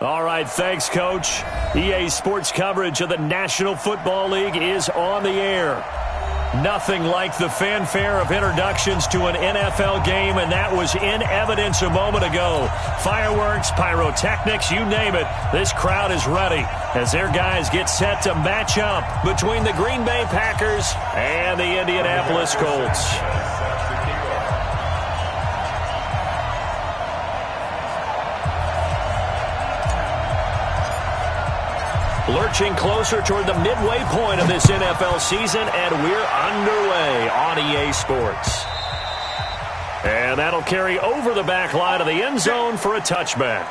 All right, thanks, Coach. EA Sports coverage of the National Football League is on the air. Nothing like the fanfare of introductions to an NFL game, and that was in evidence a moment ago. Fireworks, pyrotechnics, you name it. This crowd is ready as their guys get set to match up between the Green Bay Packers and the Indianapolis Colts. Lurching closer toward the midway point of this NFL season, and we're underway on EA Sports. And that'll carry over the back line of the end zone for a touchback.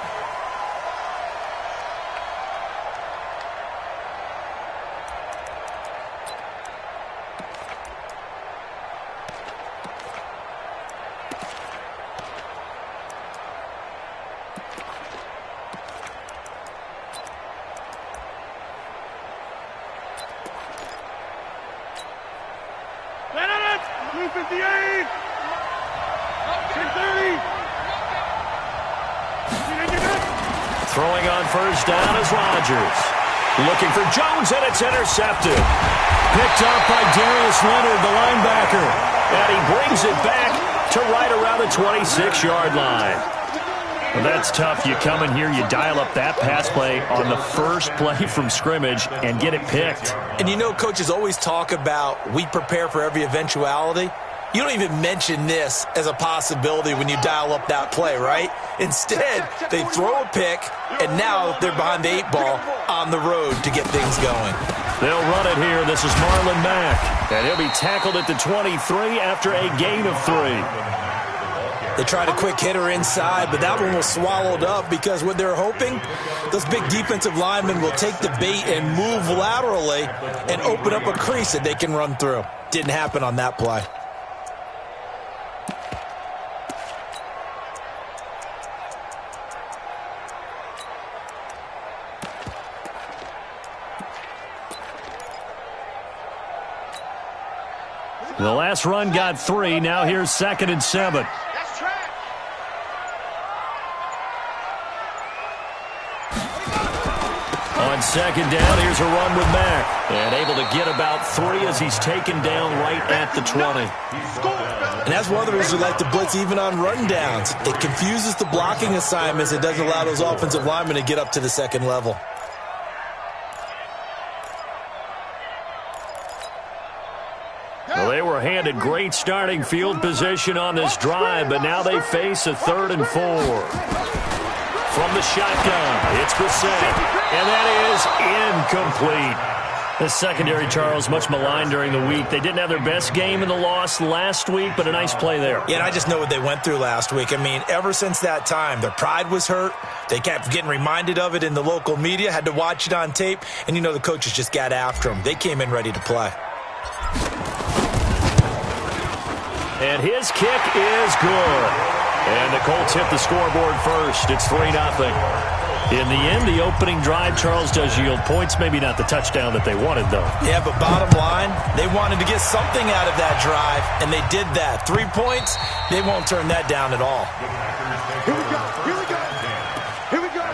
Throwing on first down is Rodgers. Looking for Jones, and it's intercepted. Picked up by Darius Leonard, the linebacker. And he brings it back to right around the 26-yard line. Well, that's tough. You come in here, you dial up that pass play on the first play from scrimmage and get it picked. And you know, coaches always talk about we prepare for every eventuality. You don't even mention this as a possibility when you dial up that play, right? Instead, they throw a pick, and now they're behind the 8 ball on the road to get things going. They'll run it here. This is Marlon Mack, and he'll be tackled at the 23 after a gain of 3. They tried a quick hitter inside, but that one was swallowed up because what they're hoping, those big defensive linemen will take the bait and move laterally and open up a crease that they can run through. Didn't happen on that play. The last run got 3. Now here's 2nd and 7. On 2nd down, here's a run with Mack. And able to get about 3 as he's taken down right at the 20. And that's one of the reasons we like to blitz even on run downs. It confuses the blocking assignments. It doesn't allow those offensive linemen to get up to the second level. Well, they were handed great starting field position on this drive, but now they face a 3rd and 4. From the shotgun, it's Brissett, and that is incomplete. The secondary, Charles, much maligned during the week. They didn't have their best game in the loss last week, but a nice play there. Yeah, and I just know what they went through last week. I mean, ever since that time, their pride was hurt. They kept getting reminded of it in the local media, had to watch it on tape, and you know the coaches just got after them. They came in ready to play. And his kick is good. And the Colts hit the scoreboard first. It's 3-0. In the end, the opening drive, Charles, does yield points. Maybe not the touchdown that they wanted, though. Yeah, but bottom line, they wanted to get something out of that drive, and they did that. 3 points, they won't turn that down at all. Here we go. Here we go. Here we go.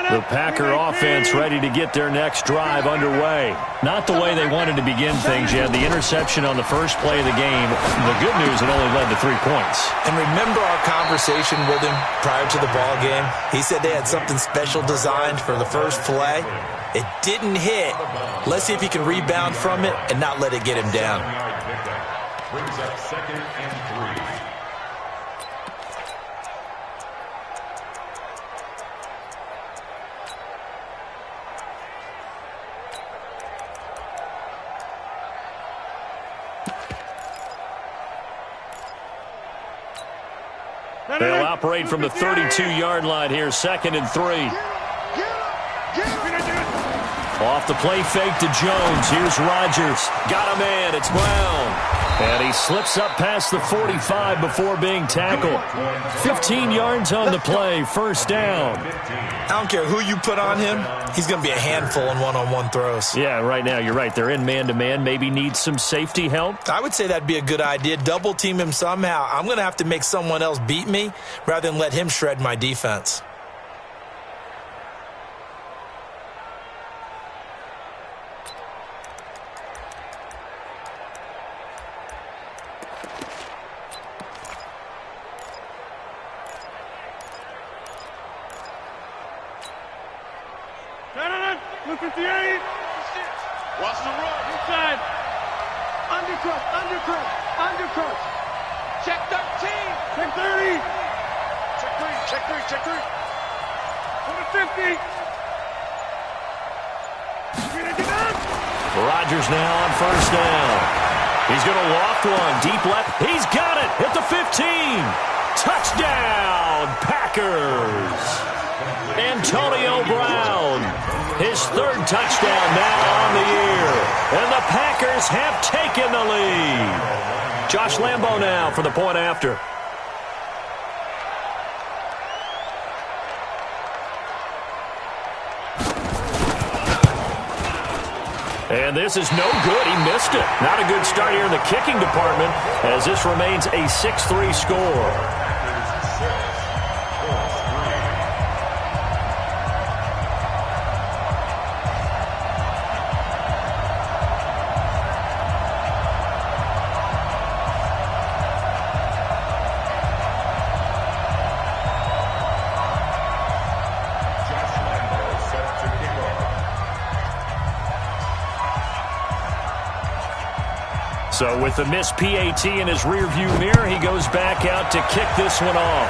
The Packer offense ready to get their next drive underway. Not the way they wanted to begin things. You had the interception on the first play of the game. The good news, it only led to 3 points. And remember our conversation with him prior to the ball game? He said they had something special designed for the first play. It didn't hit. Let's see if he can rebound from it and not let it get him down. Brings up 2nd and 3. They'll operate from the 32-yard line here, 2nd and 3. Off the play fake to Jones. Here's Rodgers. Got a man. It's Brown. And he slips up past the 45 before being tackled. 15 yards on the play, first down. I don't care who you put on him, he's going to be a handful in one-on-one throws. Yeah, right now, you're right. They're in man-to-man, maybe need some safety help. I would say that'd be a good idea. Double-team him somehow. I'm going to have to make someone else beat me rather than let him shred my defense. Watch the run. Inside. Undercut. Check 13. Check 30. Check 3. Go to 50. Rodgers now on first down. He's going to loft one. Deep left. He's got it at the 15. Touchdown, Packers. Antonio Brown. His third touchdown now on the year. And the Packers have taken the lead. Josh Lambo now for the point after. And this is no good. He missed it. Not a good start here in the kicking department as this remains a 6-3 score. So with the missed PAT in his rearview mirror, he goes back out to kick this one off.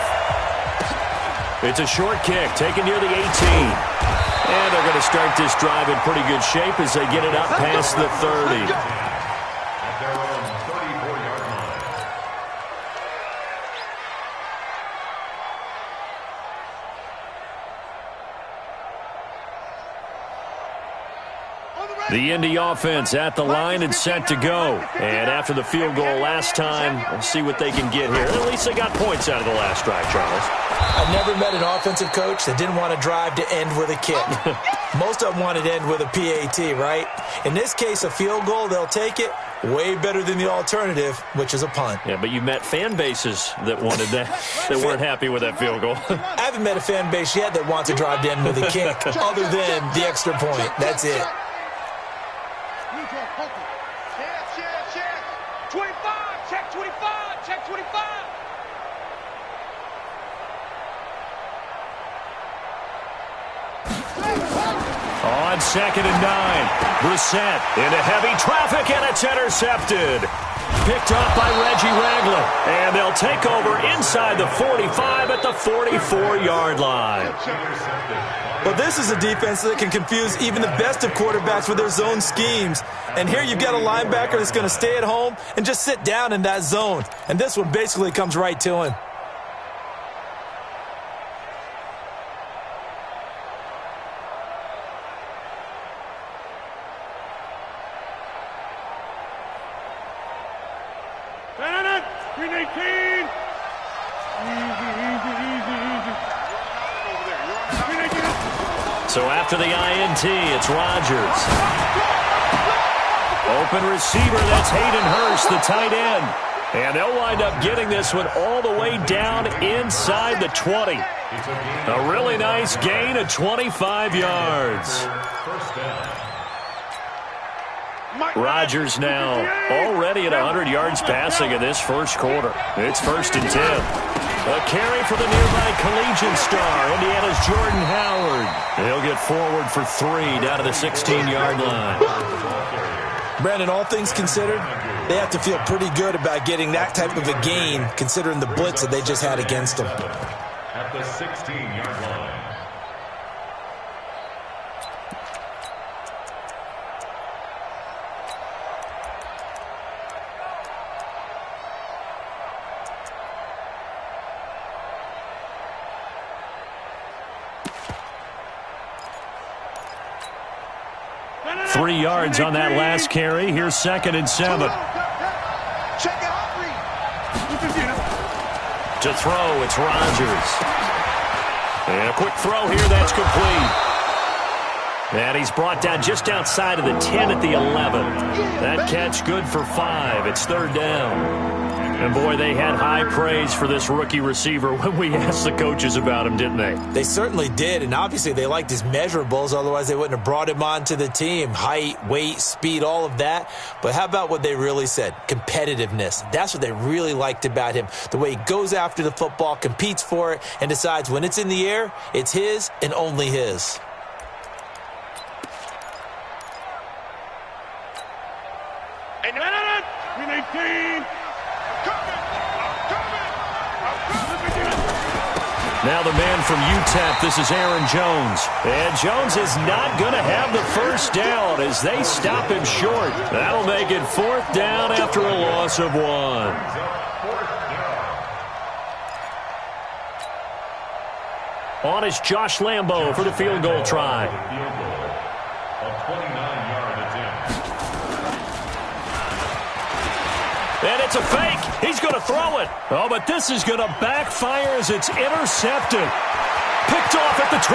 It's a short kick, taken near the 18. And they're going to start this drive in pretty good shape as they get it up past the 30. The Indy offense at the line and set to go. And after the field goal last time, we'll see what they can get here. At least they got points out of the last drive, Charles. I've never met an offensive coach that didn't want to drive to end with a kick. Most of them wanted to end with a PAT, right? In this case, a field goal, they'll take it. Way better than the alternative, which is a punt. Yeah, but you met fan bases that wanted that, that weren't happy with that field goal. I haven't met a fan base yet that wants to drive to end with a kick other than the extra point. That's it. 25, check 25, check 25. On 2nd and 9, Brissett into heavy traffic, and it's intercepted. Picked off by Reggie Ragland, and they'll take over inside the 45 at the 44-yard line. Well, this is a defense that can confuse even the best of quarterbacks with their zone schemes. And here you've got a linebacker that's going to stay at home and just sit down in that zone. And this one basically comes right to him. So after the INT, it's Rodgers. Open receiver, that's Hayden Hurst, the tight end. And they'll wind up getting this one all the way down inside the 20. A really nice gain of 25 yards. Rodgers now already at 100 yards passing in this first quarter. It's 1st and 10. A carry for the nearby collegiate star, Indiana's Jordan Howard. He'll get forward for 3 down to the 16-yard line. Brandon, all things considered, they have to feel pretty good about getting that type of a gain considering the blitz that they just had against them. At the 16-yard line. Three yards on that last carry. Here's 2nd and 7. Check it out, Reed. To throw, it's Rodgers. And a quick throw here, that's complete. And he's brought down just outside of the 10 at the 11. That catch good for 5. It's third down. And, boy, they had high praise for this rookie receiver when we asked the coaches about him, didn't they? They certainly did, and obviously they liked his measurables. Otherwise, they wouldn't have brought him onto the team. Height, weight, speed, all of that. But how about what they really said? Competitiveness. That's what they really liked about him. The way he goes after the football, competes for it, and decides when it's in the air, it's his and only his. Now the man from UTEP, this is Aaron Jones. And Jones is not going to have the first down as they stop him short. That'll make it fourth down after a loss of 1. On is Josh Lambo for the field goal try. And it's a fake. He's going to throw it. Oh, but this is going to backfire as it's intercepted. Picked off at the 12.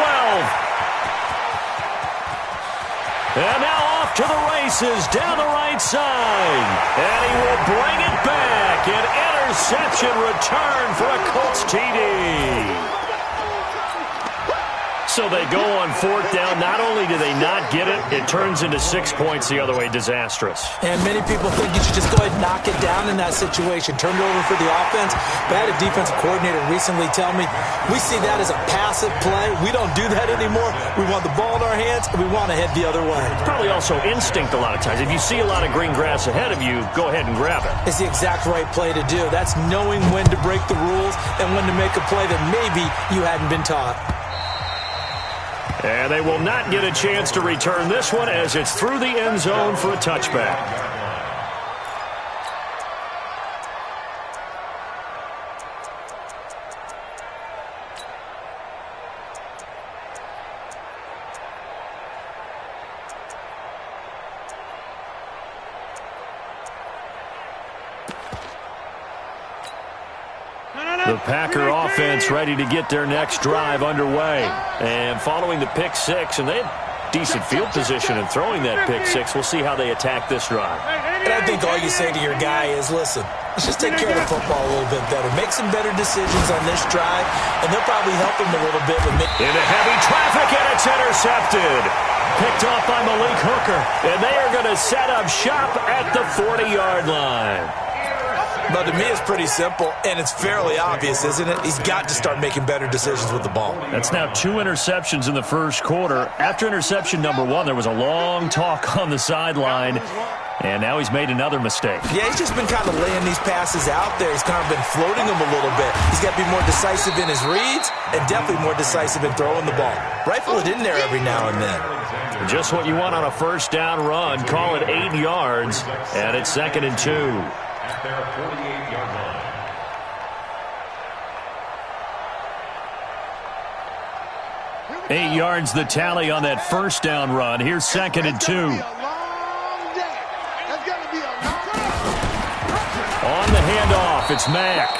And now off to the races down the right side. And he will bring it back. An interception return for a Colts TD. So they go on fourth down. Not only do they not get it, it turns into 6 points the other way. Disastrous. And many people think you should just go ahead and knock it down in that situation. Turn it over for the offense. But I had a defensive coordinator recently tell me, we see that as a passive play. We don't do that anymore. We want the ball in our hands, and we want to head the other way. It's probably also instinct a lot of times. If you see a lot of green grass ahead of you, go ahead and grab it. It's the exact right play to do. That's knowing when to break the rules and when to make a play that maybe you hadn't been taught. And they will not get a chance to return this one as it's through the end zone for a touchback. The Packer offense ready to get their next drive underway. And following the pick six, and they had decent field position in throwing that pick six. We'll see how they attack this drive. And I think all you say to your guy is, listen, let's just take care of the football a little bit better. Make some better decisions on this drive, and they'll probably help him a little bit. Into heavy traffic, and it's intercepted. Picked off by Malik Hooker. And they are going to set up shop at the 40-yard line. But to me, it's pretty simple, and it's fairly obvious, isn't it? He's got to start making better decisions with the ball. That's now 2 interceptions in the first quarter. After interception number 1, there was a long talk on the sideline, and now he's made another mistake. Yeah, he's just been kind of laying these passes out there. He's kind of been floating them a little bit. He's got to be more decisive in his reads and definitely more decisive in throwing the ball. Rifle it in there every now and then. Just what you want on a first down run. Call it 8 yards, and it's 2nd and 2. At their 48-yard line. 8 yards the tally on that first down run. Here's 2nd and 2. On the handoff, it's Mack.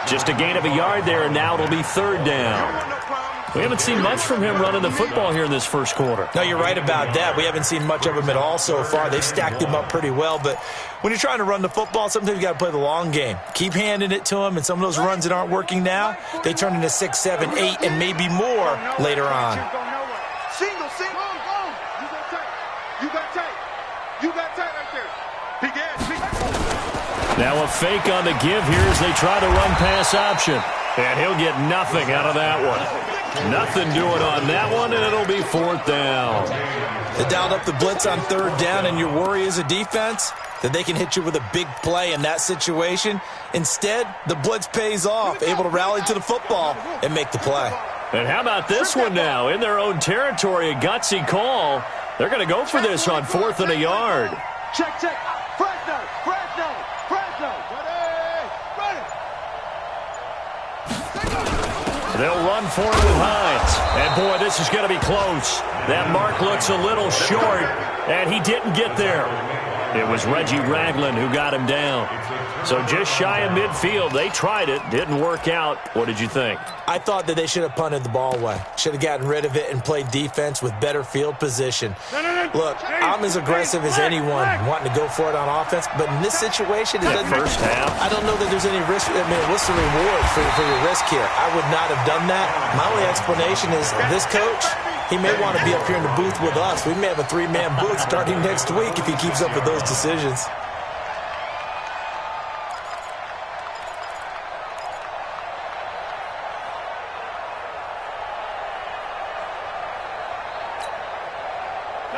Just a gain of a yard there, and now it'll be 3rd down. We haven't seen much from him running the football here in this first quarter. No, you're right about that. We haven't seen much of him at all so far. They've stacked him up pretty well, but when you're trying to run the football, sometimes you got to play the long game. Keep handing it to him, and some of those runs that aren't working now, they turn into 6, 7, 8, and maybe more later on. Single. You got tight. You got tight right there. Now a fake on the give here as they try to run pass option. And he'll get nothing out of that one. Nothing doing on that one, and it'll be 4th down. They dialed up the blitz on 3rd down, and your worry as a defense that they can hit you with a big play in that situation. Instead, the blitz pays off, able to rally to the football and make the play. And how about this one now? In their own territory, a gutsy call. They're going to go for this on 4th and a yard. Check. Fresno. They'll run for it with Hines. And, boy, this is going to be close. That mark looks a little short, and he didn't get there. It was Reggie Ragland who got him down. So just shy of midfield. They tried it. Didn't work out. What did you think? I thought that they should have punted the ball away. Should have gotten rid of it and played defense with better field position. Look, I'm as aggressive as anyone wanting to go for it on offense, but in this situation, it doesn't. First half. I don't know that there's any risk. I mean, what's the reward for your risk here? I would not have done that. My only explanation is this coach, he may want to be up here in the booth with us. We may have a three-man booth starting next week if he keeps up with those decisions.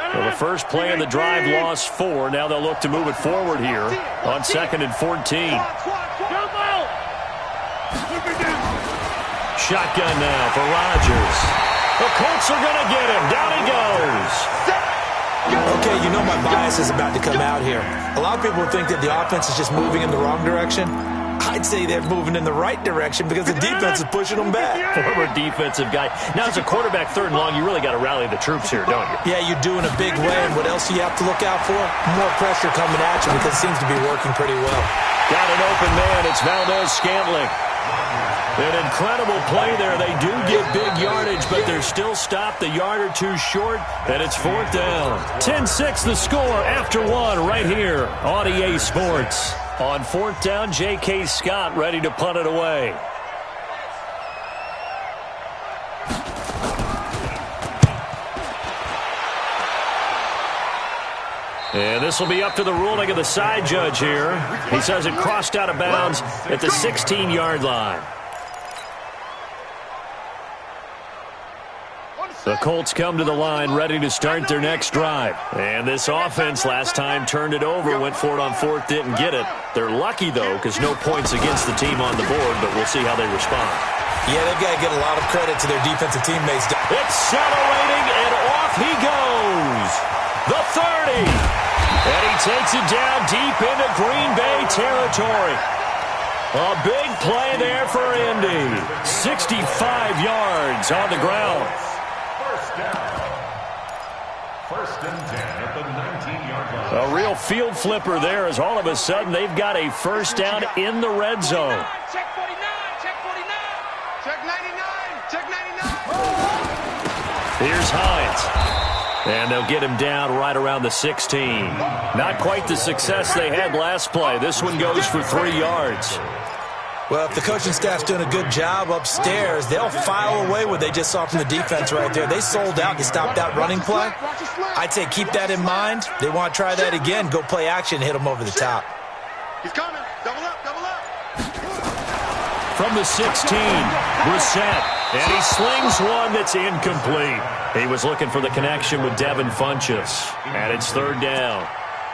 Well, the first play of the drive lost 4. Now they'll look to move it forward here on 2nd and 14. Shotgun now for Rodgers. The Colts are going to get him. Down he goes. Okay, you know my bias is about to come out here. A lot of people think that the offense is just moving in the wrong direction. I'd say they're moving in the right direction because the defense is pushing them back. Former defensive guy. Now, as a quarterback 3rd and long, you really got to rally the troops here, don't you? Yeah, you do in a big way. And what else do you have to look out for? More pressure coming at you because it seems to be working pretty well. Got an open man. It's Valdez-Scantling. An incredible play there. They do get big yardage, but they're still stopped a yard or two short, and it's 4th down. 10-6 the score after 1 right here on EA Sports. On 4th down, J.K. Scott ready to punt it away. And this will be up to the ruling of the side judge here. He says it crossed out of bounds at the 16-yard line. The Colts come to the line ready to start their next drive. And this offense last time turned it over, went for it on 4th, didn't get it. They're lucky, though, because no points against the team on the board, but we'll see how they respond. Yeah, they've got to get a lot of credit to their defensive teammates. Accelerating, and off he goes. The 30. And he takes it down deep into Green Bay territory. A big play there for Indy. 65 yards on the ground. First and 10 at the 19-yard line. A real field flipper there as all of a sudden they've got a first down in the red zone. Check 49, check 49. Check 99, check 99. Here's Hines. And they'll get him down right around the 16. Not quite the success they had last play. This one goes for 3 yards. Well, if the coaching staff's doing a good job upstairs, they'll file away what they just saw from the defense right there. They sold out to stop that running play. I'd say keep that in mind. They want to try that again. Go play action, hit them over the top. He's coming. Double up, double up. From the 16, Brissett. And he slings one that's incomplete. He was looking for the connection with Devin Funchess. And it's 3rd down.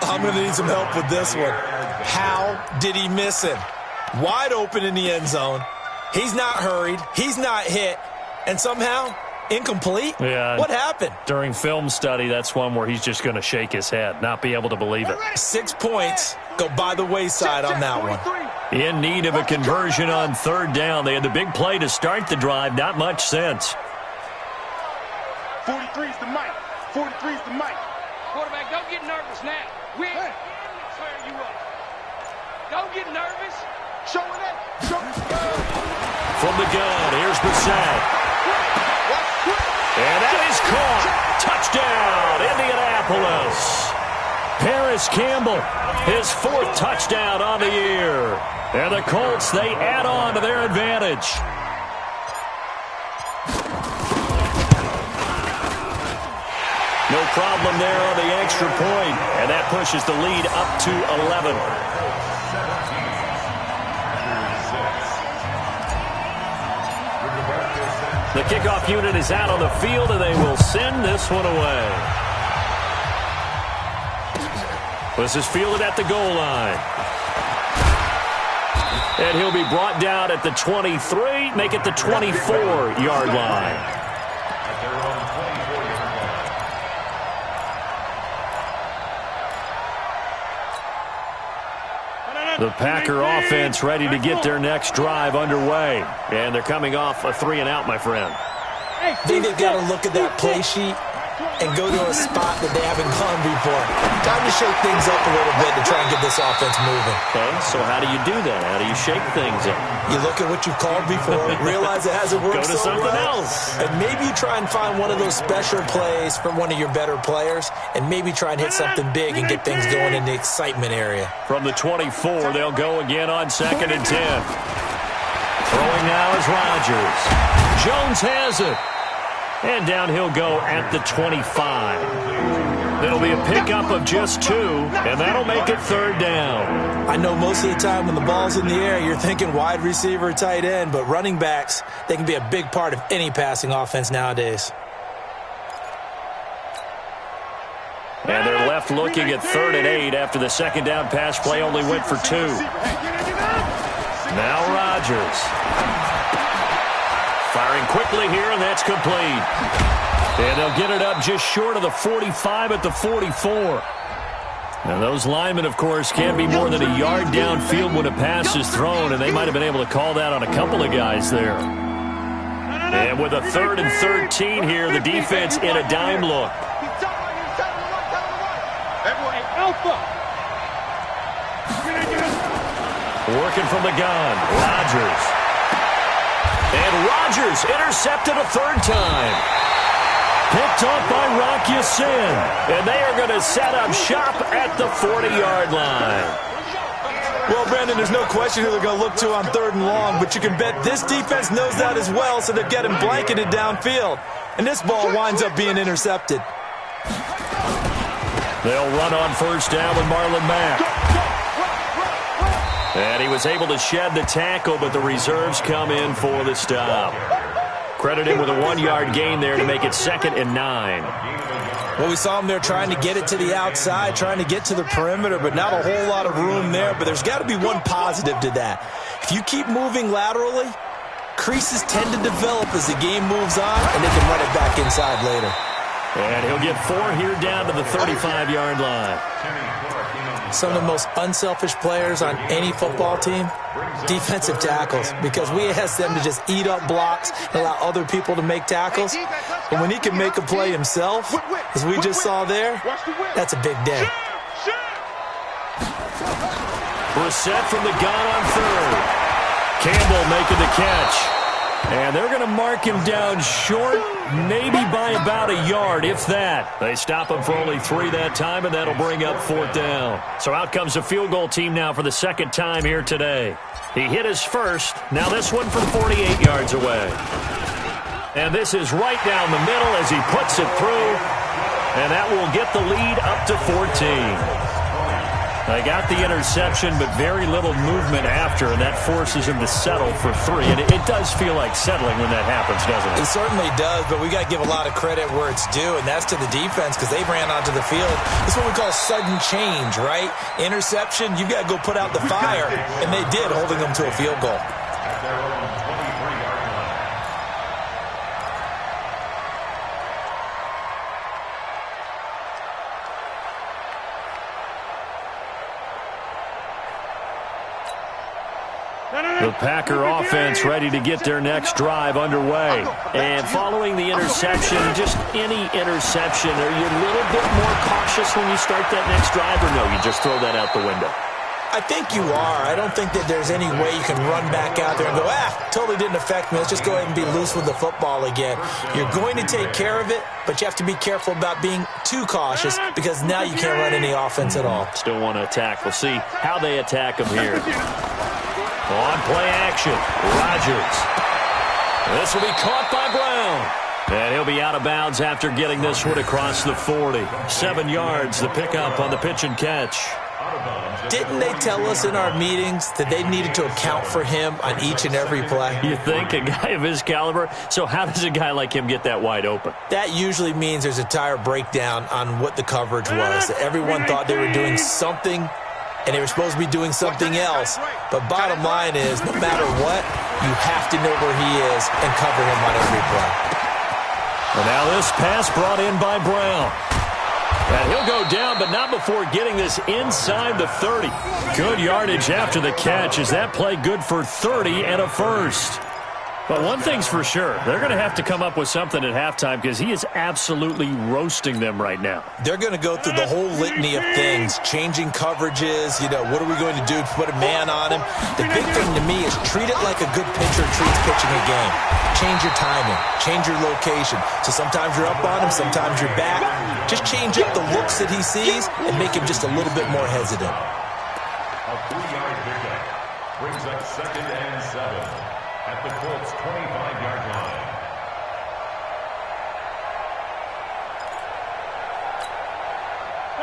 I'm going to need some help with this one. How did he miss him? Wide open in the end zone. He's not hurried. He's not hit. And somehow, incomplete? Yeah. What happened? During film study, that's one where he's just going to shake his head, not be able to believe it. 6 points go by the wayside on that one. In need of a conversion on 3rd down. They had the big play to start the drive. Not much sense. 43's the mic. 43's the mic. Quarterback, don't get nervous now. We ain't clear you up. Don't get nervous. Show it. Show it. From the gun, here's Brissett. And that is caught. Touchdown, Indianapolis. Paris Campbell, his 4th touchdown on the year. And the Colts, they add on to their advantage. No problem there on the extra point. And that pushes the lead up to 11. The kickoff unit is out on the field, and they will send this one away. This is fielded at the goal line. And he'll be brought down at the 23, make it the 24-yard line. At their own 24-yard line. The Packer offense ready to get their next drive underway. And they're coming off a 3-and-out, my friend. I think they've got to look at that play sheet and go to a spot that they haven't gone before. Time to shake things up a little bit to try and get this offense moving. Okay, so how do you do that? How do you shake things up? You look at what you've called before, realize it hasn't worked Go to so something well, else. and maybe you try and find one of those special plays from one of your better players, and maybe try and hit something big and get things going in the excitement area. From the 24, they'll go again on 2nd and 10. Throwing now is Rodgers. Jones has it. And down he'll go at the 25. It'll be a pickup of just 2, and that'll make it 3rd down. I know most of the time when the ball's in the air, you're thinking wide receiver, tight end, but running backs, they can be a big part of any passing offense nowadays. And they're left looking at 3rd and 8 after the 2nd down pass play only went for 2. Now Rodgers. Firing quickly here, and that's complete. And they'll get it up just short of the 45 at the 44. Now, those linemen, of course, can't be more than a yard downfield when a pass is thrown, and they might have been able to call that on a couple of guys there. And with a 3rd and 13 here, the defense in a dime look. Working from the gun, Rodgers. And Rodgers intercepted a 3rd time. Picked off by Rock Ya-Sin. And they are going to set up shop at the 40-yard line. Well, Brandon, there's no question who they're going to look to on 3rd and long, but you can bet this defense knows that as well, so they're getting blanketed downfield. And this ball winds up being intercepted. They'll run on 1st down with Marlon Mack. And he was able to shed the tackle, but the reserves come in for the stop. Credit him with a 1-yard gain there to make it 2nd and 9. Well, we saw him there trying to get it to the outside, trying to get to the perimeter, but not a whole lot of room there. But there's got to be one positive to that. If you keep moving laterally, creases tend to develop as the game moves on, and they can run it back inside later. And he'll get 4 here down to the 35-yard line. Some of the most unselfish players on any football team, defensive tackles, because we ask them to just eat up blocks and allow other people to make tackles. But when he can make a play himself, as we just saw there, that's a big day. Brissett from the gun on 3rd. Campbell making the catch. And they're going to mark him down short, maybe by about a yard, if that. They stop him for only 3 that time, and that'll bring up 4th down. So out comes a field goal team now for the 2nd time here today. He hit his first. Now this one from 48 yards away. And this is right down the middle as he puts it through. And that will get the lead up to 14. They got the interception, but very little movement after, and that forces him to settle for 3. And it does feel like settling when that happens, doesn't it? It certainly does, but we got to give a lot of credit where it's due, and that's to the defense because they ran onto the field. This is what we call sudden change, right? Interception, you got to go put out the fire, and they did, holding them to a field goal. The Packer offense ready to get their next drive underway. And following the interception, just any interception, are you a little bit more cautious when you start that next drive, or no, you just throw that out the window? I think you are. I don't think that there's any way you can run back out there and go, totally didn't affect me. Let's just go ahead and be loose with the football again. You're going to take care of it, but you have to be careful about being too cautious because now you can't run any offense at all. Still want to attack. We'll see how they attack them here. On play action, Rodgers. This will be caught by Brown. And he'll be out of bounds after getting this one across the 40. 7 yards, the pickup on the pitch and catch. Didn't they tell us in our meetings that they needed to account for him on each and every play? You think? A guy of his caliber? So how does a guy like him get that wide open? That usually means there's a tire breakdown on what the coverage was. Everyone thought they were doing something, and they were supposed to be doing something else. But bottom line is, no matter what, you have to know where he is and cover him on every play. And now this pass brought in by Brown. And he'll go down, but not before getting this inside the 30. Good yardage after the catch. Is that play good for 30 and a first? But one thing's for sure, they're going to have to come up with something at halftime because he is absolutely roasting them right now. They're going to go through the whole litany of things, changing coverages, what are we going to do to put a man on him? The big thing to me is treat it like a good pitcher treats pitching a game. Change your timing, change your location. So sometimes you're up on him, sometimes you're back. Just change up the looks that he sees and make him just a little bit more hesitant. A 3-yard pickup brings up 2nd and 7. At the Colts' 25-yard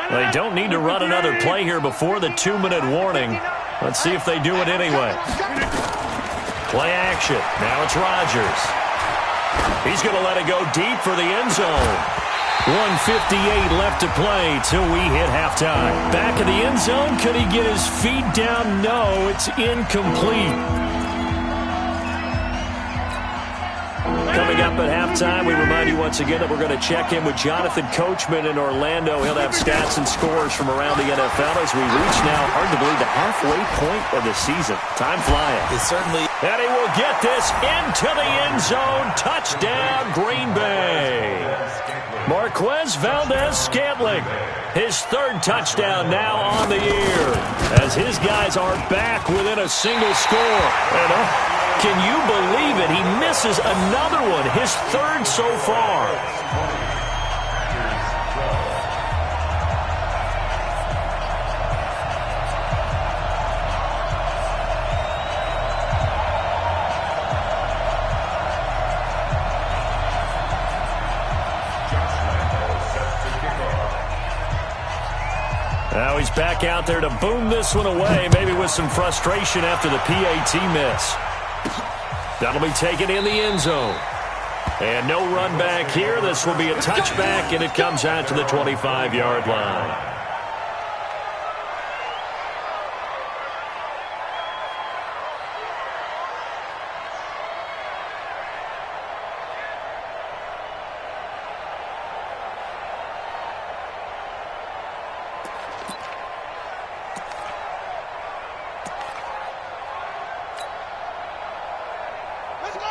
line. They don't need to run another play here before the 2-minute warning. Let's see if they do it anyway. Play action. Now it's Rodgers. He's going to let it go deep for the end zone. 1:58 left to play till we hit halftime. Back in the end zone. Could he get his feet down? No, it's incomplete. Coming up at halftime, we remind you once again that we're going to check in with Jonathan Coachman in Orlando. He'll have stats and scores from around the NFL as we reach now, hard to believe, the halfway point of the season. Time flying. It certainly. And he will get this into the end zone. Touchdown, Green Bay. Marquez Valdez-Scantling, his 3rd touchdown now on the year as his guys are back within a single score. And can you believe it? He misses another one, his 3rd so far. Now he's back out there to boom this one away, maybe with some frustration after the PAT miss. That'll be taken in the end zone. And no run back here. This will be a touchback, and it comes out to the 25-yard line.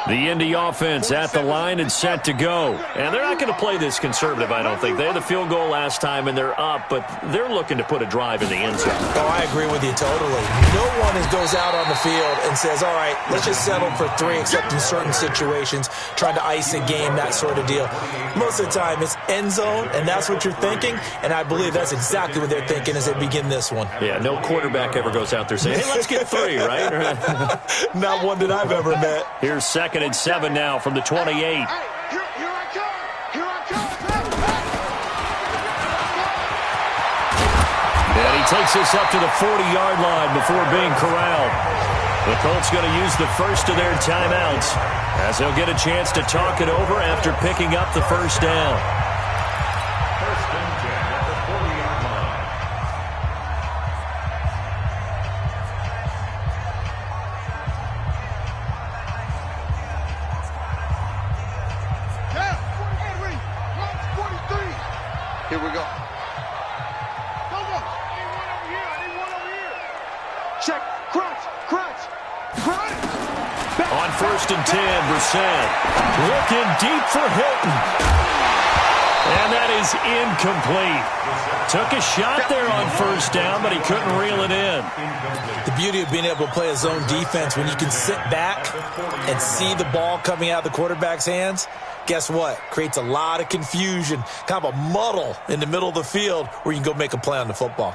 The Indy offense at the line and set to go. And they're not going to play this conservative, I don't think. They had the field goal last time, and they're up, but they're looking to put a drive in the end zone. Oh, I agree with you totally. No one goes out on the field and says, all right, let's just settle for 3, except in certain situations, trying to ice a game, that sort of deal. Most of the time, it's end zone, and that's what you're thinking, and I believe that's exactly what they're thinking as they begin this one. Yeah, no quarterback ever goes out there saying, hey, let's get 3, right? Not one that I've ever met. Here's 2nd and 7 now from the 28. Here I come. Here I come. And he takes this up to the 40-yard line before being corralled. The Colts going to use the first of their timeouts as they'll get a chance to talk it over after picking up the first down. 1st and 10 at the 40-yard line. Here we go. Come on. I need one over here. Check. Crunch. On 1st and 10, Brissett looking deep for Hilton. And that is incomplete. Took a shot there on 1st down, but he couldn't reel it in. The beauty of being able to play a zone defense, when you can sit back and see the ball coming out of the quarterback's hands, guess what? Creates a lot of confusion, kind of a muddle in the middle of the field where you can go make a play on the football.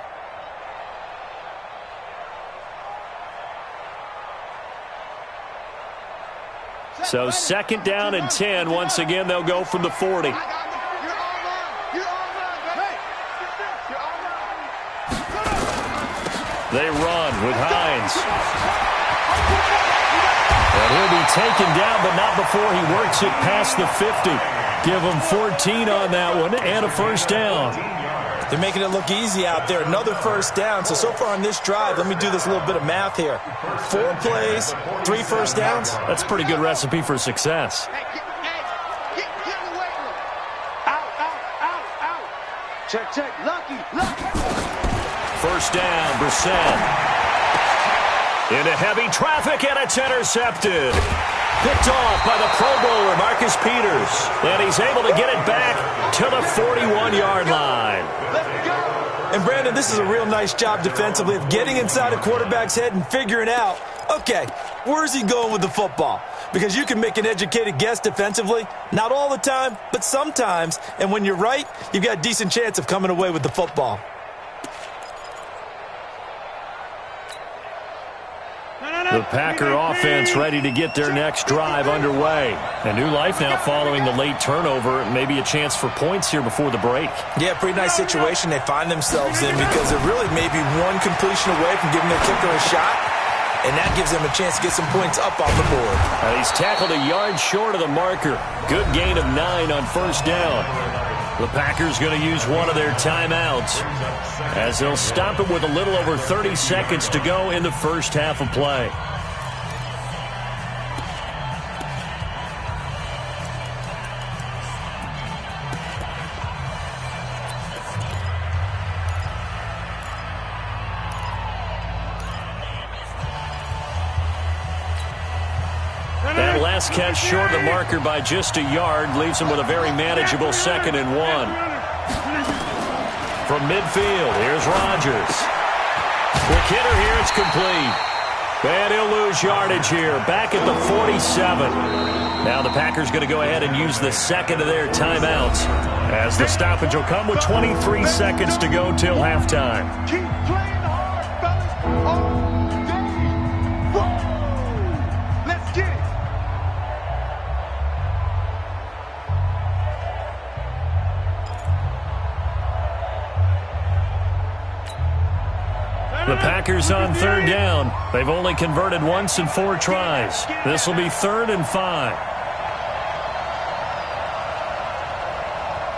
So 2nd down and 10. Once again, they'll go from the 40. They run with Hines. And he'll be taken down, but not before he works it past the 50. Give him 14 on that one and a 1st down. They're making it look easy out there. Another 1st down. So far on this drive, let me do this little bit of math here. 4 plays, 3 1st downs. That's a pretty good recipe for success. Check. Lucky. 1st down, Brissett. Into heavy traffic, and it's intercepted. Picked off by the Pro Bowler, Marcus Peters. And he's able to get it back to the 41-yard line. And, Brandon, this is a real nice job defensively of getting inside a quarterback's head and figuring out, okay, where's he going with the football? Because you can make an educated guess defensively. Not all the time, but sometimes. And when you're right, you've got a decent chance of coming away with the football. The Packer offense ready to get their next drive underway. A new life now following the late turnover. Maybe a chance for points here before the break. Yeah, pretty nice situation they find themselves in because they're really maybe one completion away from giving their kicker a shot. And that gives them a chance to get some points up on the board. He's tackled a yard short of the marker. Good gain of 9 on first down. The Packers going to use one of their timeouts as they'll stop it with a little over 30 seconds to go in the first half of play. That last catch short of the marker by just a yard leaves him with a very manageable 2nd and 1. From midfield, here's Rodgers. Quick hitter here, it's complete. And he'll lose yardage here, back at the 47. Now the Packers going to go ahead and use the second of their timeouts as the stoppage will come with 23 seconds to go till halftime. Keep playing hard, fellas. All day. Whoa. Let's get it. The Packers on 3rd down. They've only converted once in 4 tries. This will be 3rd and 5.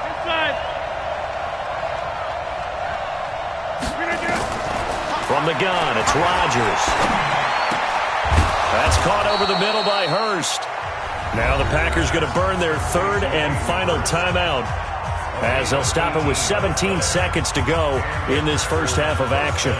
Inside. From the gun, it's Rodgers. That's caught over the middle by Hurst. Now the Packers going to burn their 3rd and final timeout as they'll stop it with 17 seconds to go in this first half of action.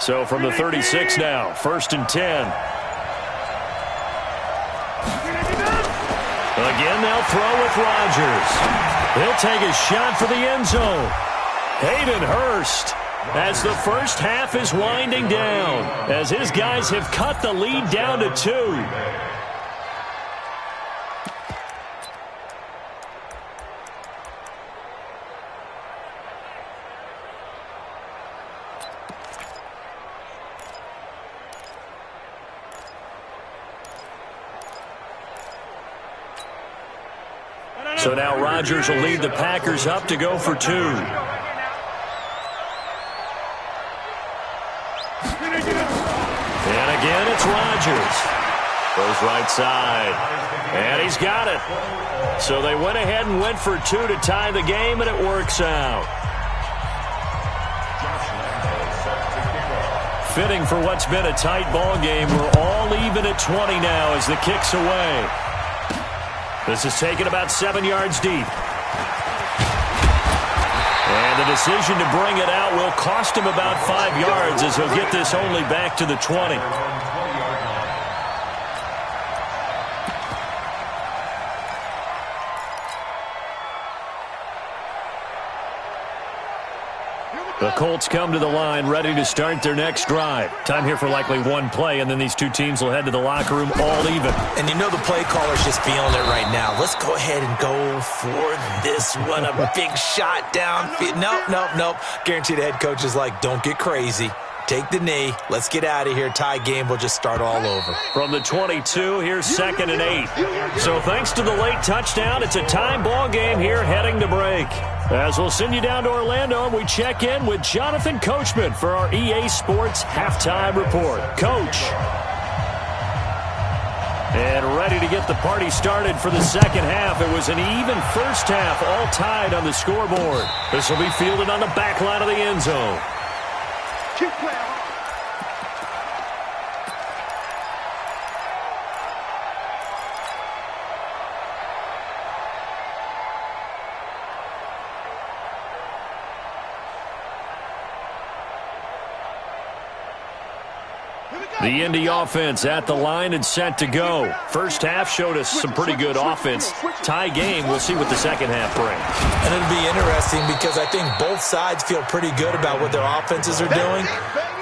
So from the 36 now, 1st and 10. Again, they'll throw with Rodgers. He'll take a shot for the end zone. Hayden Hurst, as the first half is winding down, as his guys have cut the lead down to 2. So now Rodgers will lead the Packers up to go for 2. And again, it's Rodgers. Goes right side. And he's got it. So they went ahead and went for 2 to tie the game, and it works out. Fitting for what's been a tight ball game. We're all even at 20 now as the kick's away. This is taken about 7 yards deep. And the decision to bring it out will cost him about 5 yards as he'll get this only back to the 20. The Colts come to the line ready to start their next drive. Time here for likely one play, and then these two teams will head to the locker room all even. And you know the play caller's just feeling it right now. Let's go ahead and go for this one. A big shot downfield. Nope. Guarantee the head coach is like, don't get crazy. Take the knee. Let's get out of here. Tie game will just start all over. From the 22, here's 2nd and 8. So thanks to the late touchdown, it's a tie ball game here heading to break. As we'll send you down to Orlando, and we check in with Jonathan Coachman for our EA Sports Halftime Report. Coach. And ready to get the party started for the second half. It was an even first half, all tied on the scoreboard. This will be fielded on the back line of the end zone. Keep playing. The Indy offense at the line and set to go. First half showed us some pretty good offense. Tie game, we'll see what the second half brings. And it'll be interesting because I think both sides feel pretty good about what their offenses are doing.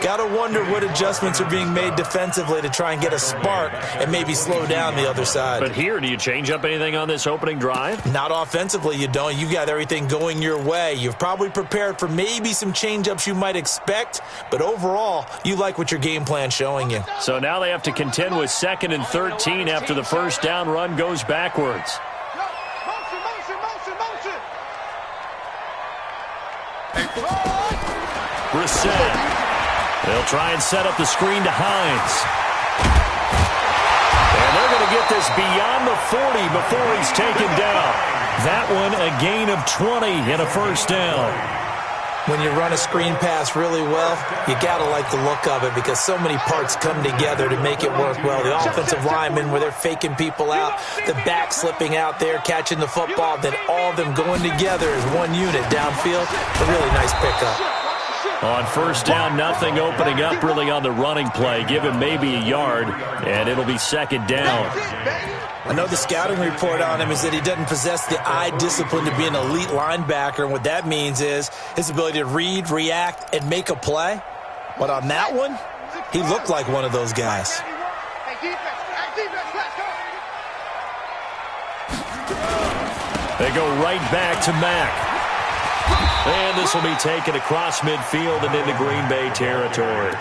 Got to wonder what adjustments are being made defensively to try and get a spark and maybe slow down the other side. But here, do you change up anything on this opening drive? Not offensively, you don't. You got everything going your way. You've probably prepared for maybe some change-ups you might expect, but overall, you like what your game plan's showing you. So now they have to contend with 2nd and 13 after the first down run goes backwards. Brissett. They'll try and set up the screen to Hines. And they're going to get this beyond the 40 before he's taken down. That one a gain of 20 and a first down. When you run a screen pass really well, you got to like the look of it because so many parts come together to make it work well. The offensive linemen, where they're faking people out, the back slipping out there, catching the football, then all of them going together as one unit downfield. A really nice pickup. On first down, nothing opening up really on the running play. Give him maybe a yard, and it'll be second down. I know the scouting report on him is that he doesn't possess the eye discipline to be an elite linebacker, and what that means is his ability to read, react, and make a play. But on that one, he looked like one of those guys. They go right back to Mack. And this will be taken across midfield and into Green Bay territory.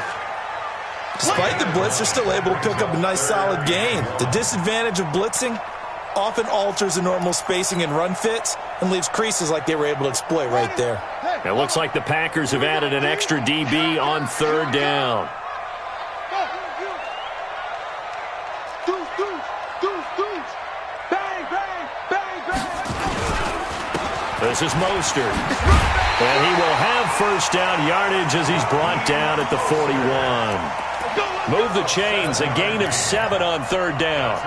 Despite the blitz, they're still able to pick up a nice solid gain. The disadvantage of blitzing often alters the normal spacing and run fits and leaves creases like they were able to exploit right there. It looks like the Packers have added an extra DB on third down. This is Mostert. And he will have first down yardage as he's brought down at the 41. Move the chains, a gain of 7 on third down.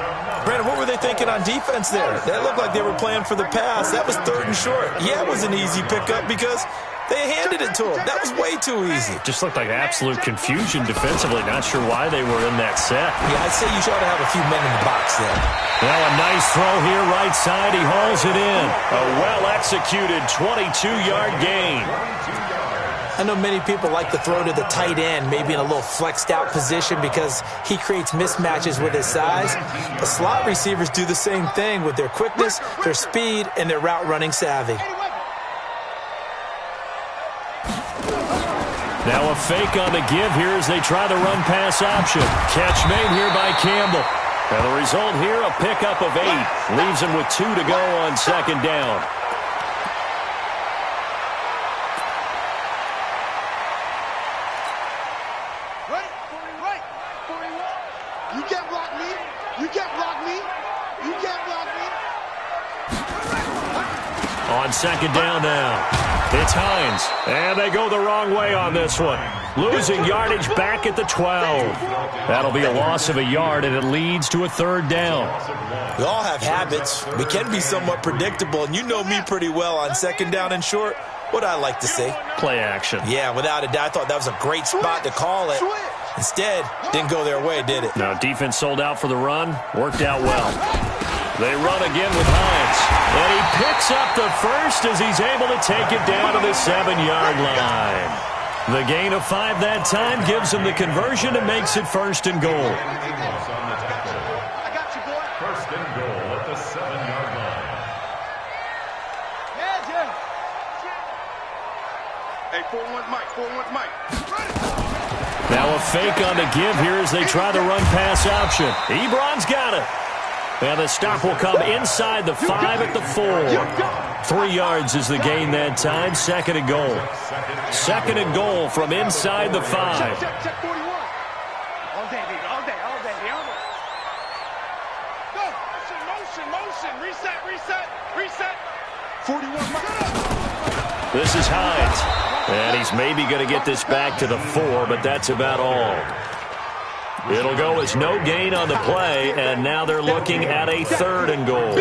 Brandon, what were they thinking on defense there? That looked like they were playing for the pass. That was 3rd and short. Yeah, it was an easy pickup because they handed it to him. That was way too easy. Just looked like absolute confusion defensively. Not sure why they were in that set. Yeah, I'd say you should have a few men in the box there. Well, a nice throw here, right side. He hauls it in. A well-executed 22-yard gain. I know many people like to throw to the tight end, maybe in a little flexed out position because he creates mismatches with his size. The slot receivers do the same thing with their quickness, their speed, and their route running savvy. Now a fake on the give here as they try the run-pass option. Catch made here by Campbell. And the result here, a pickup of 8. Leaves him with 2 to go on second down. You can't block me. You can't block me. You can't block me. On second down now. It's Hines. And they go the wrong way on this one. Losing yardage back at the 12. That'll be a loss of a yard, and it leads to a third down. We all have habits. We can be somewhat predictable, and you know me pretty well on second down and short. What I like to see. Play action. Yeah, without a doubt. I thought that was a great spot to call it. Instead, didn't go their way, did it? No, defense sold out for the run. Worked out well. They run again with Hines. And he picks up the first as he's able to take it down to the 7-yard line. The gain of 5 that time gives him the conversion and makes it first and goal. I got you, boy. First and goal at the 7-yard line. Yeah, Jim. Hey, 4-1 Mike. 4-1 Mike. Now a fake on the give here as they try the run-pass option. Ebron's got it. And the stop will come inside the 5 at the 4. 3 yards is the gain that time. Second and goal. Second and goal from inside the 5. Check 41. All day, baby. All day. Reset. 41. This is Hines. And he's maybe going to get this back to the 4, but that's about all. It'll go as no gain on the play, and now they're looking at a 3rd and goal.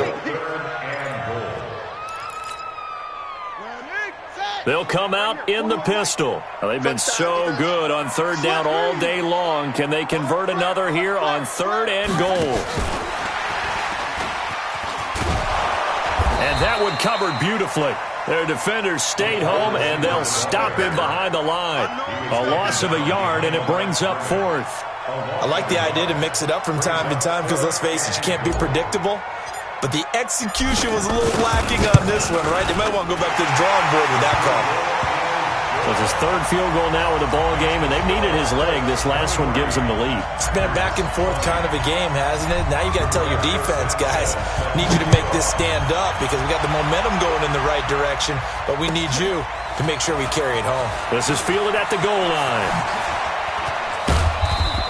They'll come out in the pistol. They've been so good on 3rd down all day long. Can they convert another here on 3rd and goal? And that one covered beautifully. Their defenders stayed home, and they'll stop him behind the line. A loss of a yard, and it brings up 4th. I like the idea to mix it up from time to time because, let's face it, you can't be predictable. But the execution was a little lacking on this one, right? They might want to go back to the drawing board with that call. So it's his 3rd field goal now with the ball game, and they've needed his leg. This last one gives them the lead. It's been a back and forth kind of a game, hasn't it? Now you got to tell your defense, guys, need you to make this stand up because we got the momentum going in the right direction, but we need you to make sure we carry it home. This is fielded at the goal line.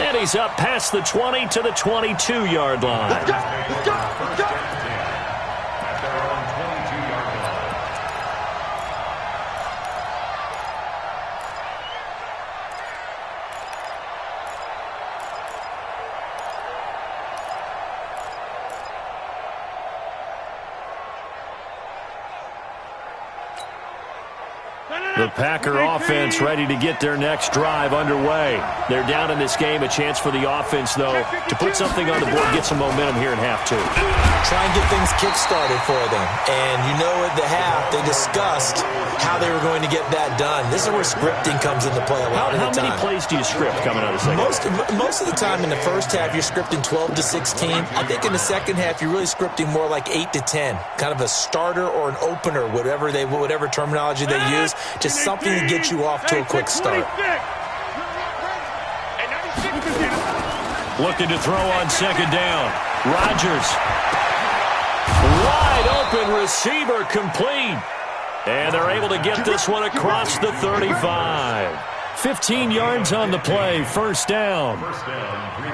And he's up past the 20 to the 22-yard line. Let's go. The Packer offense ready to get their next drive underway. They're down in this game. A chance for the offense, though, to put something on the board, get some momentum here in half 2. Try and get things kick-started for them. And you know at the half, they discussed how they were going to get that done. This is where scripting comes into play a lot of the time. How many plays do you script coming out of the second half? Most of the time in the first half, you're scripting 12 to 16. I think in the second half, you're really scripting more like 8 to 10. Kind of a starter or an opener, whatever terminology they use. Just something to get you off to a quick start. Looking to throw on 2nd down. Rodgers. Wide open receiver complete. And they're able to get this one across the 35. 15 yards on the play, 1st down.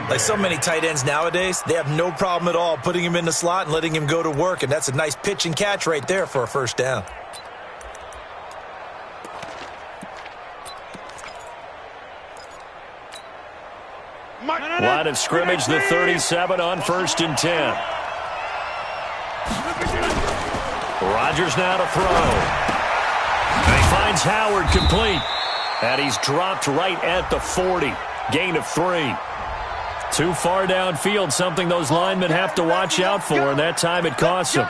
Like so many tight ends nowadays, they have no problem at all putting him in the slot and letting him go to work. And that's a nice pitch and catch right there for a 1st down. Line of scrimmage, the 37 on 1st and 10. Rodgers now to throw. And he finds Howard complete. And he's dropped right at the 40. Gain of 3. Too far downfield, something those linemen have to watch out for, and that time it costs them.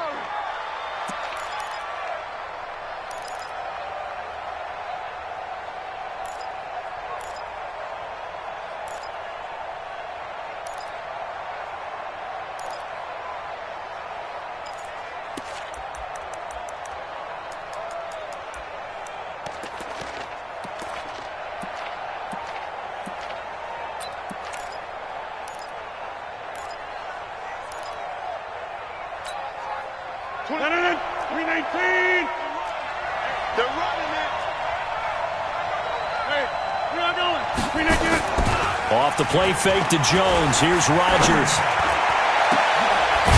Off the play fake to Jones. Here's Rodgers.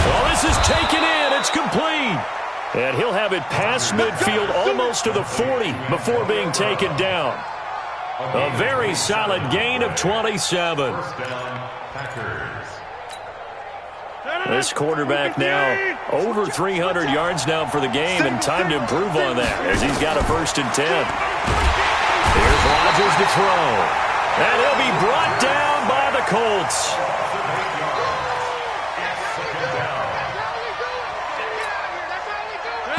Oh, this is taken in. It's complete. And he'll have it past midfield almost to the 40 before being taken down. A very solid gain of 27. This quarterback now over 300 yards now for the game, and time to improve on that as he's got a 1st and 10. Here's Rodgers to throw. And he'll be brought down by the Colts.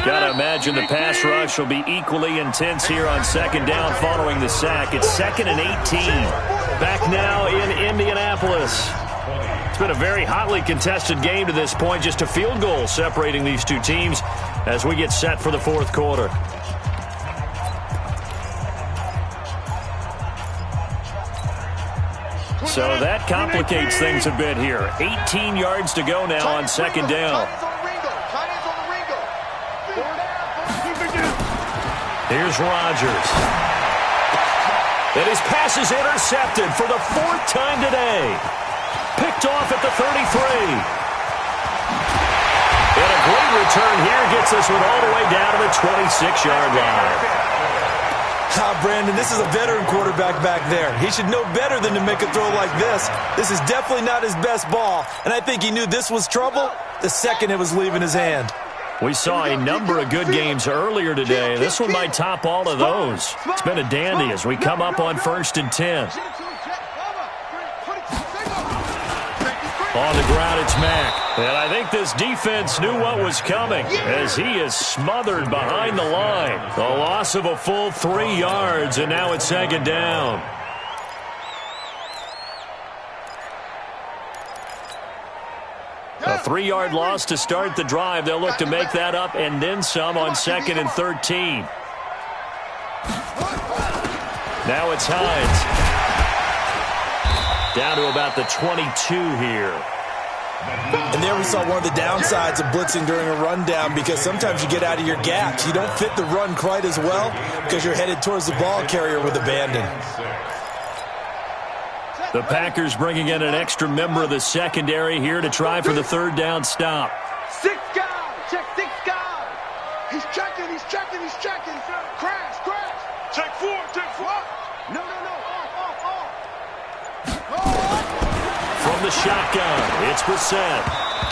Got to imagine the pass rush will be equally intense here on 2nd down following the sack. It's 2nd and 18. Back now in Indianapolis. It's been a very hotly contested game to this point. Just a field goal separating these two teams as we get set for the 4th quarter. So that complicates things a bit here. 18 yards to go now on 2nd down. Here's Rodgers. And his pass is intercepted for the 4th time today. Picked off at the 33. And a great return here gets us one all the way down to the 26-yard line. Brandon, this is a veteran quarterback back there. He should know better than to make a throw like this. This is definitely not his best ball, and I think he knew this was trouble the second it was leaving his hand. We saw a number of good games earlier today. This one might top all of those. It's been a dandy as we come up on 1st and 10. On the ground, it's Mack. And I think this defense knew what was coming as he is smothered behind the line. The loss of a full 3 yards, and now it's 2nd down. A 3-yard loss to start the drive. They'll look to make that up and then some on 2nd and 13. Now it's Hines. Down to about the 22 here. And there we saw one of the downsides of blitzing during a rundown, because sometimes you get out of your gaps. You don't fit the run quite as well because you're headed towards the ball carrier with abandon. The Packers bringing in an extra member of the secondary here to try for the 3rd down stop. 6 guys. Check 6 guys. He's checking. Crash. Check 4. No. Off. From the shotgun, it's Brissett.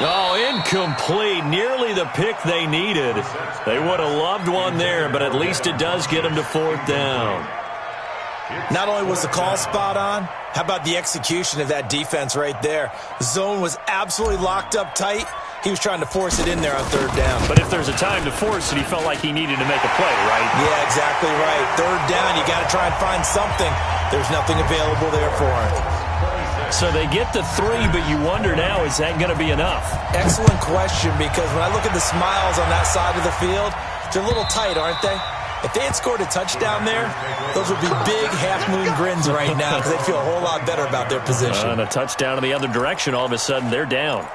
Oh, incomplete. Nearly the pick they needed. They would have loved one there, but at least it does get them to 4th down. Not only was the call spot on, how about the execution of that defense right there? The zone was absolutely locked up tight. He was trying to force it in there on 3rd down. But if there's a time to force it, he felt like he needed to make a play, right? Yeah, exactly right. 3rd down, you got to try and find something. There's nothing available there for him. So they get the 3, but you wonder now, is that going to be enough? Excellent question, because when I look at the smiles on that side of the field, they're a little tight, aren't they? If they had scored a touchdown there, those would be big half-moon grins right now because they'd feel a whole lot better about their position. And a touchdown in the other direction, all of a sudden they're down.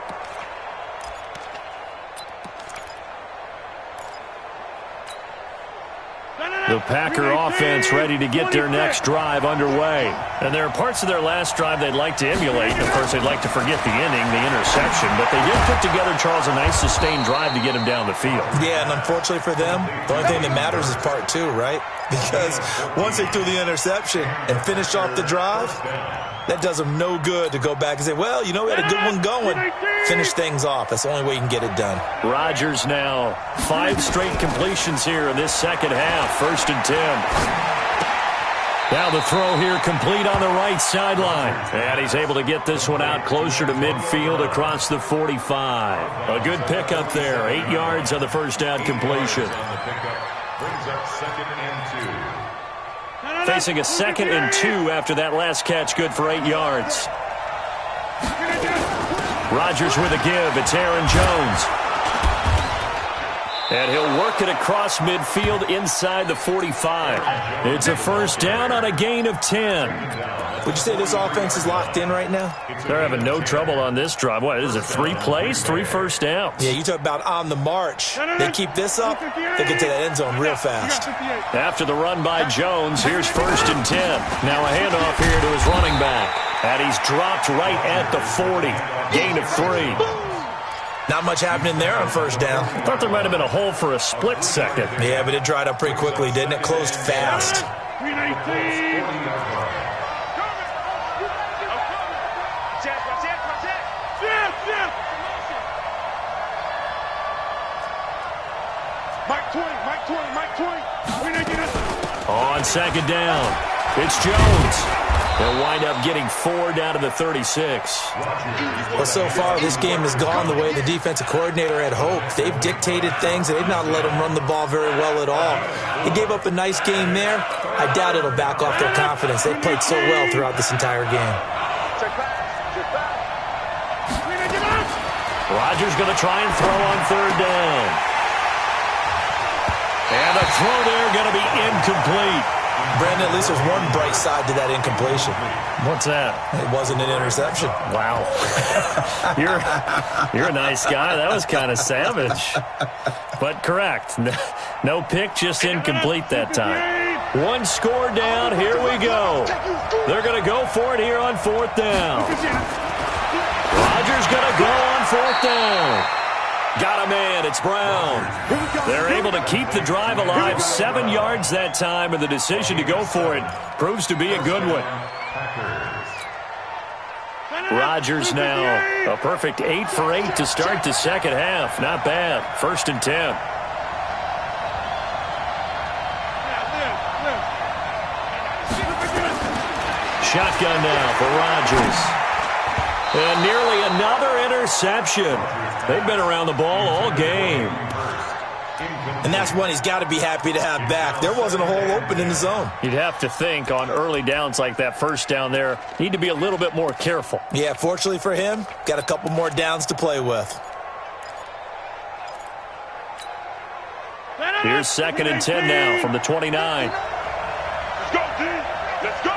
The Packer offense ready to get their next drive underway. And there are parts of their last drive they'd like to emulate. Of course, they'd like to forget the inning, the interception. But they did put together, Charles, a nice sustained drive to get him down the field. Yeah, and unfortunately for them, the only thing that matters is part 2, right? Because once they threw the interception and finished off the drive, that does them no good to go back and say, well, you know, we had a good one going. Finish things off. That's the only way you can get it done. Rodgers now 5 straight completions here in this second half. 1st and 10. Now the throw here complete on the right sideline. And he's able to get this one out closer to midfield across the 45. A good pickup there. 8 yards on the first down completion. Brings up 2nd and 2. Facing a 2nd and 2 after that last catch, good for 8 yards. Rodgers with a give. It's Aaron Jones. And he'll work it across midfield inside the 45. It's a 1st down on a gain of 10. Would you say this offense is locked in right now? They're having no trouble on this drive. What is it, 3 plays, 3 first downs? Yeah, you talk about on the march. They keep this up, they get to that end zone real fast. After the run by Jones, here's 1st and 10. Now a handoff here to his running back. And he's dropped right at the 40. Gain of 3. Not much happening there on 1st down. I thought there might have been a hole for a split second. Yeah, but it dried up pretty quickly, didn't it? Closed fast. On 2nd down, it's Jones. They'll wind up getting 4 down to the 36. Well, so far, this game has gone the way the defensive coordinator had hoped. They've dictated things, and they've not let them run the ball very well at all. They gave up a nice game there. I doubt it'll back off their confidence. They played so well throughout this entire game. Rodgers going to try and throw on 3rd down. And the throw there going to be incomplete. Brandon, at least there's one bright side to that incompletion. What's that? It wasn't an interception. Wow. You're a nice guy. That was kind of savage. But correct. No pick, just incomplete that time. 1 score down. Here we go. They're going to go for it here on 4th down. Rodgers going to go on 4th down. Got him in. It's Brown. They're able to keep the drive alive. 7 yards that time, and the decision to go for it proves to be a good one. Rodgers now a perfect 8 for 8 to start the second half. Not bad. 1st and 10. Shotgun now for Rodgers. And nearly another interception. They've been around the ball all game. And that's one he's got to be happy to have back. There wasn't a hole open in the zone. You'd have to think on early downs like that, first down there, need to be a little bit more careful. Yeah, fortunately for him, got a couple more downs to play with. Here's 2nd and 10 now from the 29. Let's go, D. Let's go.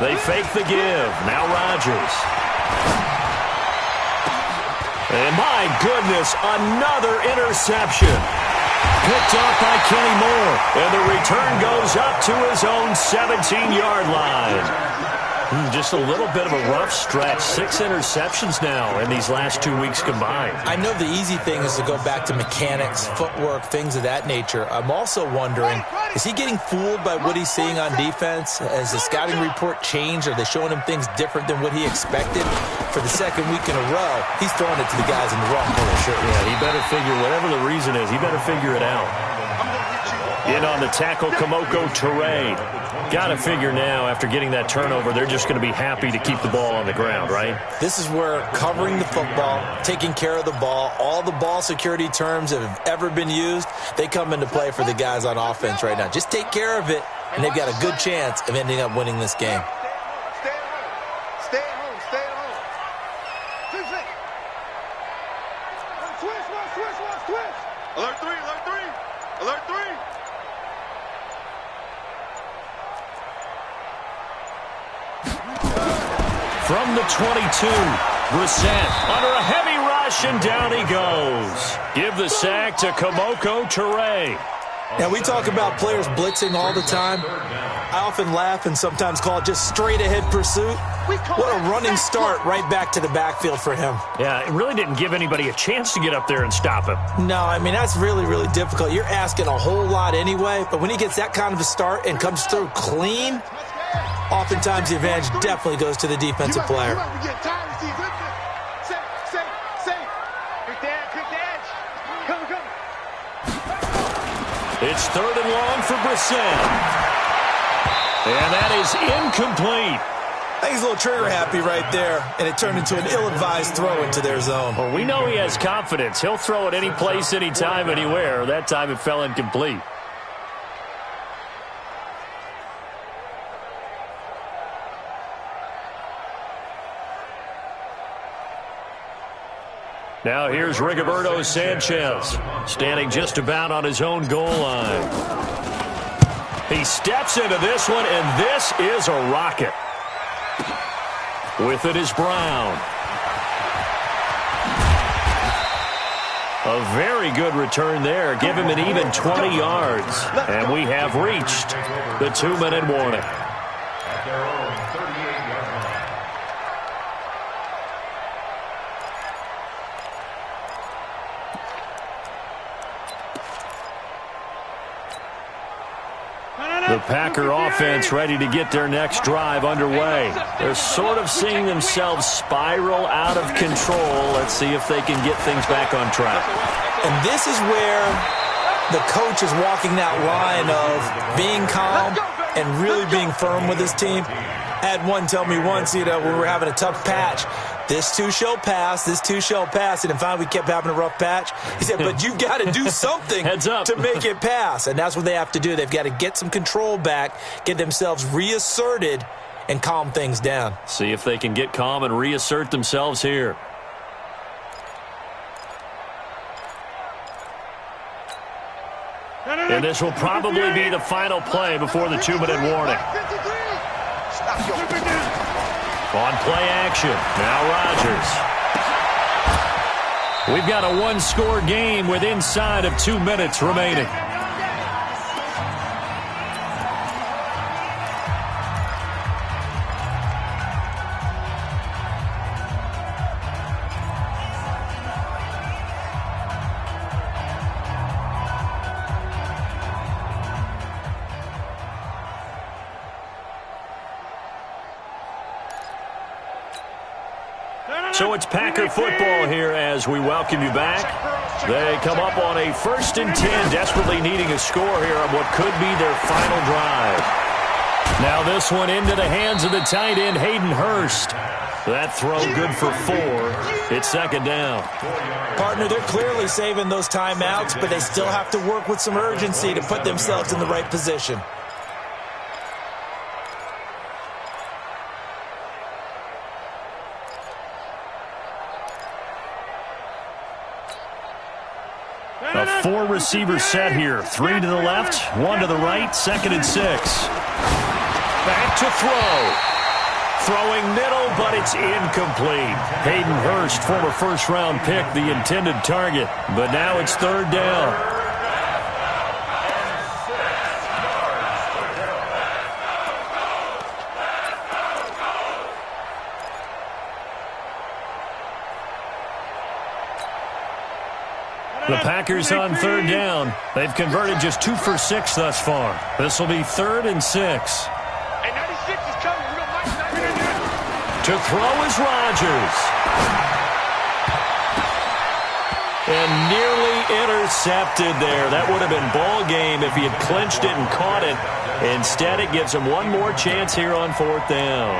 They fake the give. Now Rodgers. And my goodness, another interception. Picked off by Kenny Moore. And the return goes up to his own 17-yard line. Just a little bit of a rough stretch. 6 interceptions now in these last 2 weeks combined. I know the easy thing is to go back to mechanics, footwork, things of that nature. I'm also wondering, is he getting fooled by what he's seeing on defense? Has the scouting report changed? Are they showing him things different than what he expected? For the 2nd week in a row, he's throwing it to the guys in the wrong color shirt. Yeah, he better figure, whatever the reason is, he better figure it out. In on the tackle, Kamoko Toure. Got to figure now, after getting that turnover, they're just going to be happy to keep the ball on the ground, right? This is where covering the football, taking care of the ball, all the ball security terms that have ever been used, they come into play for the guys on offense right now. Just take care of it, and they've got a good chance of ending up winning this game. Stay at home. Stay at home. Switch it. Switch. Alert 3. Alert 3. From the 22, Brissett under a heavy rush, and down he goes. Give the sack to Kamoko Toure. Now, we talk about players blitzing all the time. I often laugh and sometimes call it just straight-ahead pursuit. What a running start right back to the backfield for him. Yeah, it really didn't give anybody a chance to get up there and stop him. No, I mean, that's really, really difficult. You're asking a whole lot anyway, but when he gets that kind of a start and comes through clean, oftentimes the advantage definitely goes to the defensive player. It's 3rd and long for Brissett. And that is incomplete. I think he's a little trigger happy right there, and it turned into an ill-advised throw into their zone. Well, we know he has confidence. He'll throw it any place, anytime, anywhere. That time it fell incomplete. Now here's Rigoberto Sanchez, standing just about on his own goal line. He steps into this one, and this is a rocket. With it is Brown. A very good return there. Give him an even 20 yards. And we have reached the 2-minute warning. At their own 38-yard line. The Packer offense ready to get their next drive underway. They're sort of seeing themselves spiral out of control. Let's see if they can get things back on track. And this is where the coach is walking that line of being calm and really being firm with his team. I had one tell me once, when we were having a tough patch, this too shall pass, this too shall pass. And finally, we kept having a rough patch. He said, but you got to do something Heads up. to make it pass. And that's what they have to do. They've got to get some control back, get themselves reasserted, and calm things down. See if they can get calm and reassert themselves here. And this will probably be the final play before the 2-minute warning. On play action, now Rodgers. We've got a one-score game with inside of 2 minutes remaining. So it's Packer football here as we welcome you back. They come up on a 1st and 10, desperately needing a score here on what could be their final drive. Now this one into the hands of the tight end, Hayden Hurst. That throw good for 4. It's 2nd down. Partner, they're clearly saving those timeouts, but they still have to work with some urgency to put themselves in the right position. A 4-receiver set here. 3 to the left, 1 to the right, 2nd and 6. Back to throw. Throwing middle, but it's incomplete. Hayden Hurst, former first-round pick, the intended target. But now it's 3rd down. The Packers on 3rd down. They've converted just 2 for 6 thus far. This will be 3rd and 6. Hey, 96 is coming. We got Mike 96. To throw is Rodgers. And nearly intercepted there. That would have been ball game if he had clinched it and caught it. Instead, it gives him one more chance here on 4th down.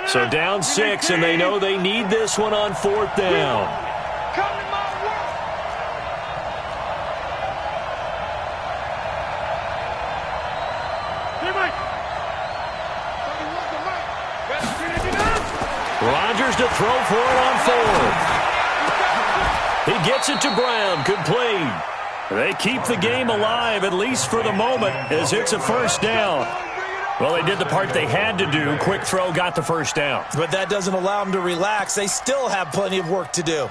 So down 6, and they know they need this one on 4th down. Come to my work. Hey, Mike. Rodgers to throw for it on 4th. He gets it to Brown. Good play. They keep the game alive, at least for the moment, as it's a 1st down. Well, they did the part they had to do. Quick throw got the 1st down. But that doesn't allow them to relax. They still have plenty of work to do.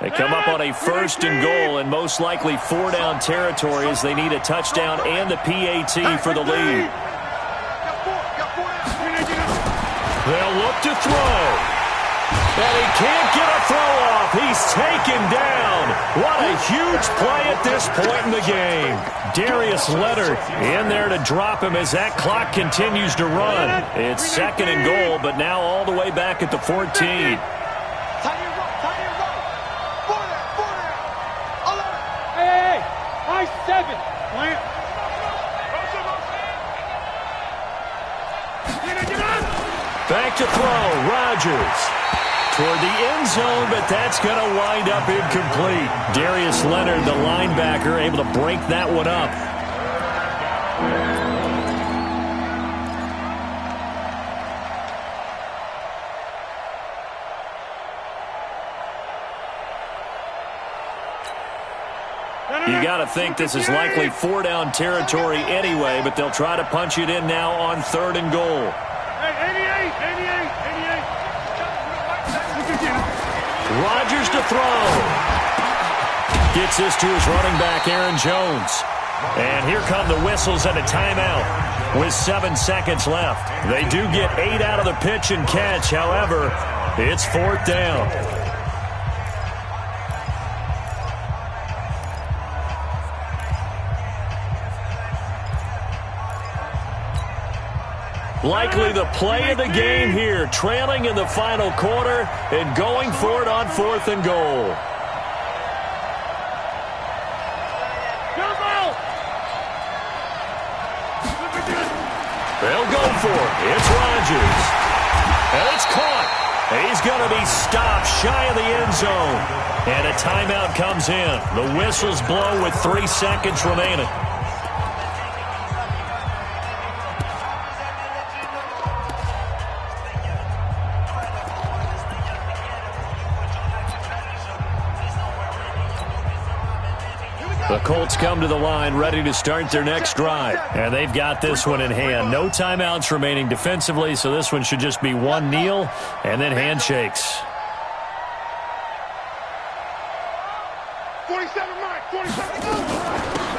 They come up on a 1st and goal and most likely 4-down territory as they need a touchdown and the PAT for the lead. They'll look to throw. And he can't get a throw off. He's taken down. What a huge play at this point in the game. Darius Leonard in there to drop him as that clock continues to run. It's 2nd and goal, but now all the way back at the 14. Hey, I-7. Back to throw, Rodgers. Toward the end zone, but that's going to wind up incomplete. Darius Leonard, the linebacker, able to break that one up. You got to think this is likely 4-down territory anyway, but they'll try to punch it in now on 3rd and goal. Rodgers to throw. Gets this to his running back, Aaron Jones. And here come the whistles and a timeout with 7 seconds left. They do get 8 out of the pitch and catch. However, it's 4th down. Likely the play of the game here, trailing in the final quarter and going for it on 4th and goal. They'll go for it. It's Rodgers. And it's caught. He's going to be stopped shy of the end zone. And a timeout comes in. The whistles blow with 3 seconds remaining. The Colts come to the line ready to start their next drive. And they've got this one in hand. No timeouts remaining defensively, so this one should just be one kneel and then handshakes.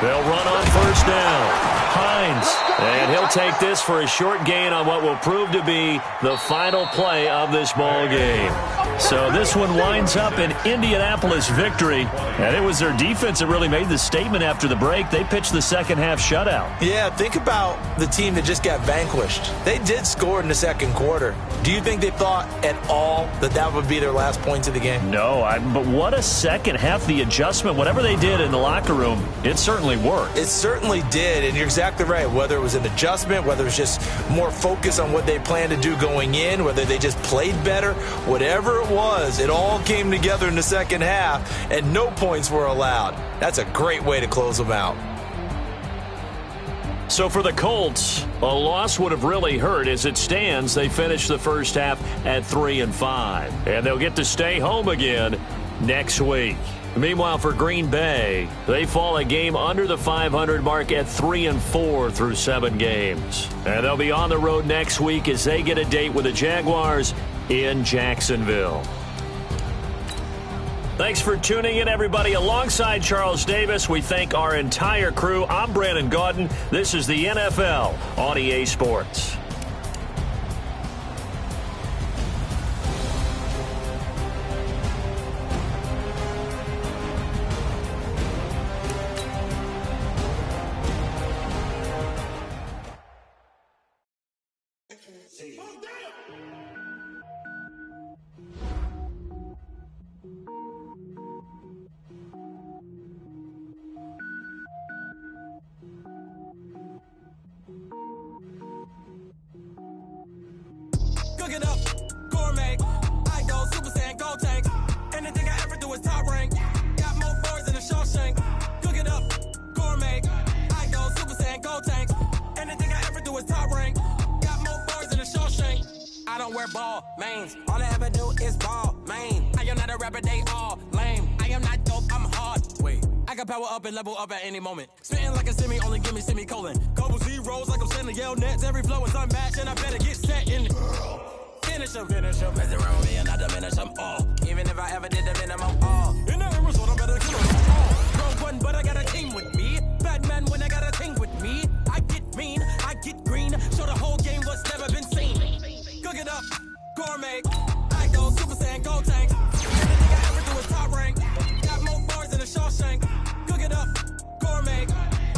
They'll run on first down. Hines, and he'll take this for a short gain on what will prove to be the final play of this ball game. So this one winds up an Indianapolis victory, and it was their defense that really made the statement after the break. They pitched the second half shutout. Yeah, think about the team that just got vanquished. They did score in the second quarter. Do you think they thought at all that that would be their last points of the game? No, but what a second half. The adjustment, whatever they did in the locker room, it certainly worked. It certainly did, and you're exactly right. Whether it was an adjustment, whether it was just more focus on what they planned to do going in, whether they just played better, whatever it was, it all came together in the second half, and no points were allowed. That's a great way to close them out. So for the Colts, a loss would have really hurt. As it stands, they finished the first half at 3-5, and they'll get to stay home again next week. Meanwhile, for Green Bay, they fall a game under the 500 mark at 3-4 through 7 games. And they'll be on the road next week as they get a date with the Jaguars in Jacksonville. Thanks for tuning in, everybody. Alongside Charles Davis, we thank our entire crew. I'm Brandon Gaudin. This is the NFL on EA Sports. Cook it up, gourmet. I go Super Saiyan, go tank. Anything I ever do is top rank. Got more boards than a Shawshank. Cook it up, gourmet. I go Super Saiyan, go tank. Anything I ever do is top rank. Got more boards than a Shawshank. I don't wear ball mains. All I ever do is ball main. I am not a rapper, they all lame. I am not dope, I'm hard. Wait. I can power up and level up at any moment. Spitting like a semi, only give me semicolon. Couple zeros like I'm sending yell nets. Every flow is unmatched, and I better get set in. Finish him. Mess around with me and I diminish them all. Even if I ever did the minimum all. In the result, I better kill them all. Wrong one, but I got a team with me. Batman when I got a team with me. I get mean, I get green. Show the whole game what's never been seen. Cook it up, gourmet. I go Super Saiyan, go tank. Everything I ever do is top rank. Got more bars than a Shawshank. Cook it up, gourmet.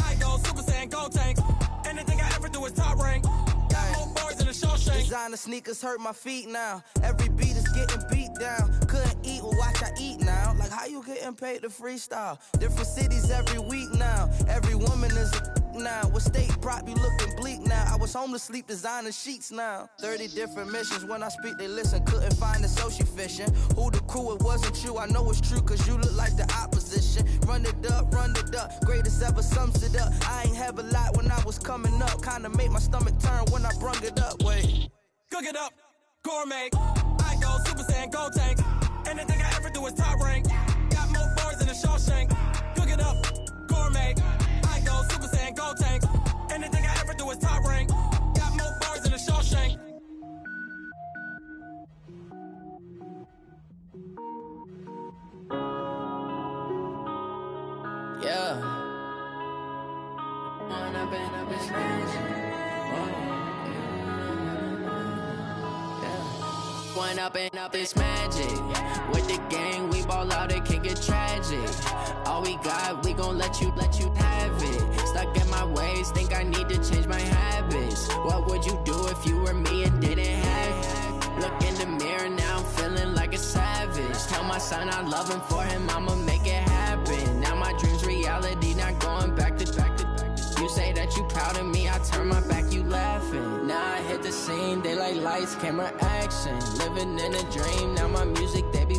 I go Super Saiyan, go tank. Anything I ever do is top rank. Got more bars than a Shawshank. Designer sneakers hurt my feet now. Every beat is getting beat down. Couldn't eat, well watch I eat now. Like how you getting paid to freestyle? Different cities every week now. Every woman is a now. What state prop you looking bleak now? I was home to sleep designer sheets now. 30 different missions. When I speak they listen. Couldn't find the social fishing. Who the crew, it wasn't you. I know it's true cause you look like the opposition. Run it up. Greatest ever sums it up. I ain't have a lot when I was coming up. Kinda made my stomach turn when I brung it up. Wait. Cook it up, gourmet. I go Super Saiyan, go tank. Anything I ever do is top rank. Got more bars than a Shawshank. Cook it up, gourmet. I go Super Saiyan, go tank. Anything I ever do is top rank. Got more bars than a Shawshank. Yeah. One up and up is magic. With the gang, we ball out, it can get tragic. All we got, we gon' let you have it. Stuck in my ways, think I need to change my habits. What would you do if you were me and didn't have it? Look in the mirror, now I'm feeling like a savage. Tell my son I love him, for him I'ma make it happen. Now my dream's reality, not going back to. You say that you proud of me, I turn my back, you laughing. Now I hit the scene, they like lights, camera, action. Living in a dream, now my music, they be